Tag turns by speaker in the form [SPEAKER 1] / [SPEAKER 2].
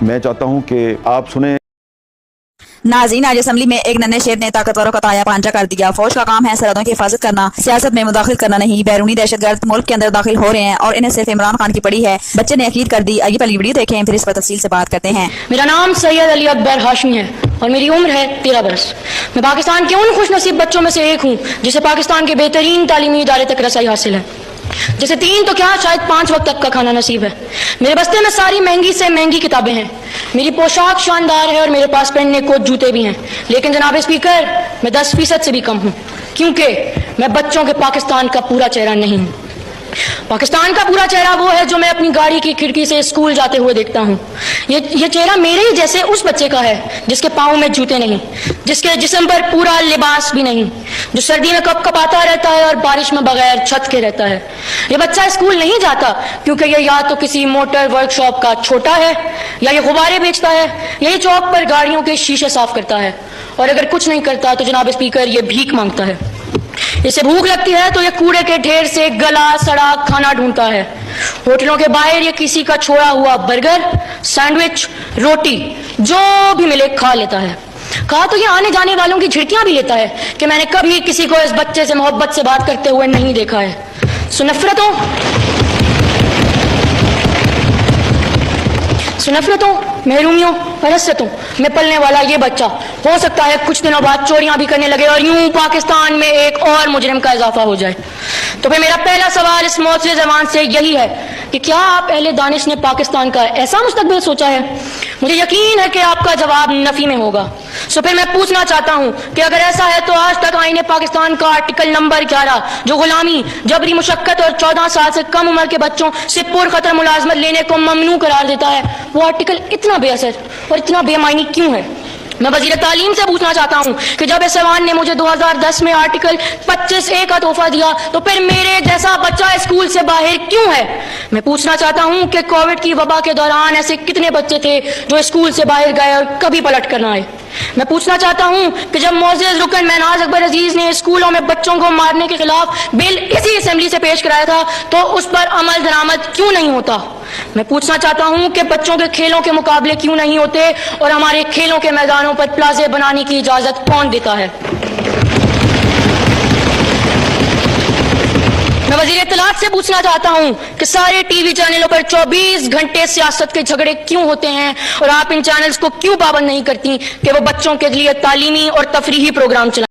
[SPEAKER 1] میں چاہتا ہوں کہ آپ سنیں۔
[SPEAKER 2] ناظرین، آج اسمبلی میں ایک ننھے شیر نے طاقتوروں کا تایا پانچا کر دیا۔ فوج کا کام ہے سرحدوں کی حفاظت کرنا، سیاست میں مداخل کرنا نہیں۔ بیرونی دہشت گرد ملک کے اندر داخل ہو رہے ہیں اور انہیں صرف عمران خان کی پڑی ہے۔ بچے نے عقید کر دی۔ آئیے پہلی ویڈیو دیکھیں، پھر اس پر تفصیل سے بات کرتے ہیں۔
[SPEAKER 3] میرا نام سید علی اکبر ہاشمی ہے اور میری عمر ہے 13 برس۔ میں پاکستان کے ان خوش نصیب بچوں میں سے ایک ہوں جسے پاکستان کے بہترین تعلیمی ادارے تک رسائی حاصل ہے، جیسے 3 تو کیا شاید 5 وقت تک کا کھانا نصیب ہے۔ میرے بستے میں ساری مہنگی سے مہنگی کتابیں ہیں، میری پوشاک شاندار ہے اور میرے پاس پہننے کو جوتے بھی ہیں، لیکن جناب اسپیکر میں 10% سے بھی کم ہوں، کیونکہ میں بچوں کے پاکستان کا پورا چہرہ نہیں ہوں۔ پاکستان کا پورا چہرہ وہ ہے جو میں اپنی گاڑی کی کھڑکی سے اسکول جاتے ہوئے دیکھتا ہوں۔ یہ چہرہ میرے ہی جیسے اس بچے کا ہے جس کے پاؤں میں جوتے نہیں، جس کے جسم پر پورا لباس بھی نہیں، جو سردی میں کپ کپاتا رہتا ہے اور بارش میں بغیر چھت کے رہتا ہے۔ یہ بچہ اسکول نہیں جاتا کیونکہ یہ یا تو کسی موٹر ورک شاپ کا چھوٹا ہے، یا یہ غبارے بیچتا ہے، یا یہ چوک پر گاڑیوں کے شیشے صاف کرتا ہے، اور اگر کچھ نہیں کرتا تو جناب اسپیکر یہ بھیک مانگتا ہے۔ اسے بھوک لگتی ہے تو یہ کوڑے کے ڈھیر سے گلا سڑا کھانا ڈھونڈتا ہے۔ ہوٹلوں کے باہر یہ کسی کا چھوڑا ہوا برگر، سینڈوچ، روٹی جو بھی ملے کھا لیتا ہے۔ کہا تو یہ آنے جانے والوں کی جھڑکیاں بھی لیتا ہے کہ میں نے کبھی کسی کو اس بچے سے محبت سے بات کرتے ہوئے نہیں دیکھا ہے۔ نفرتوں، محرومیوں اور حسرتوں میں پلنے والا یہ بچہ ہو سکتا ہے کچھ دنوں بعد چوریاں بھی کرنے لگے اور یوں پاکستان میں ایک اور مجرم کا اضافہ ہو جائے۔ تو پھر میرا پہلا سوال اس موثر زبان سے یہی ہے کہ کیا آپ اہل دانش نے پاکستان کا ایسا مستقبل سوچا ہے؟ مجھے یقین ہے کہ آپ کا جواب نفی میں ہوگا۔ سو پھر میں پوچھنا چاہتا ہوں کہ اگر ایسا ہے تو آج تک آئین پاکستان کا آرٹیکل نمبر 11 جو غلامی، جبری مشقت اور 14 سال سے کم عمر کے بچوں سے پر خطر ملازمت لینے کو ممنوع قرار دیتا ہے، وہ آرٹیکل اتنا بے اثر اور اتنا بے معنی کیوں ہے؟ میں وزیر تعلیم سے پوچھنا چاہتا ہوں کہ جب اس ایوان نے مجھے 2010 میں آرٹیکل 25A کا تحفہ دیا تو پھر میرے جیسا بچہ اسکول سے باہر کیوں ہے؟ میں پوچھنا چاہتا ہوں کہ کووڈ کی وبا کے دوران ایسے کتنے بچے تھے جو اسکول سے باہر گئے اور کبھی پلٹ کر نہ آئے؟ میں پوچھنا چاہتا ہوں کہ جب معزز رکن مہناز اکبر عزیز نے اسکولوں میں بچوں کو مارنے کے خلاف بل اسی اسمبلی سے پیش کرایا تھا تو اس پر عمل درآمد کیوں نہیں ہوتا؟ میں پوچھنا چاہتا ہوں کہ بچوں کے کھیلوں کے مقابلے کیوں نہیں ہوتے اور ہمارے کھیلوں کے میدانوں پر پلازے بنانے کی اجازت کون دیتا ہے؟ میں وزیر اطلاعات سے پوچھنا چاہتا ہوں کہ سارے ٹی وی چینلوں پر 24 گھنٹے سیاست کے جھگڑے کیوں ہوتے ہیں اور آپ ان چینلز کو کیوں پابند نہیں کرتی کہ وہ بچوں کے لیے تعلیمی اور تفریحی پروگرام چلائیں؟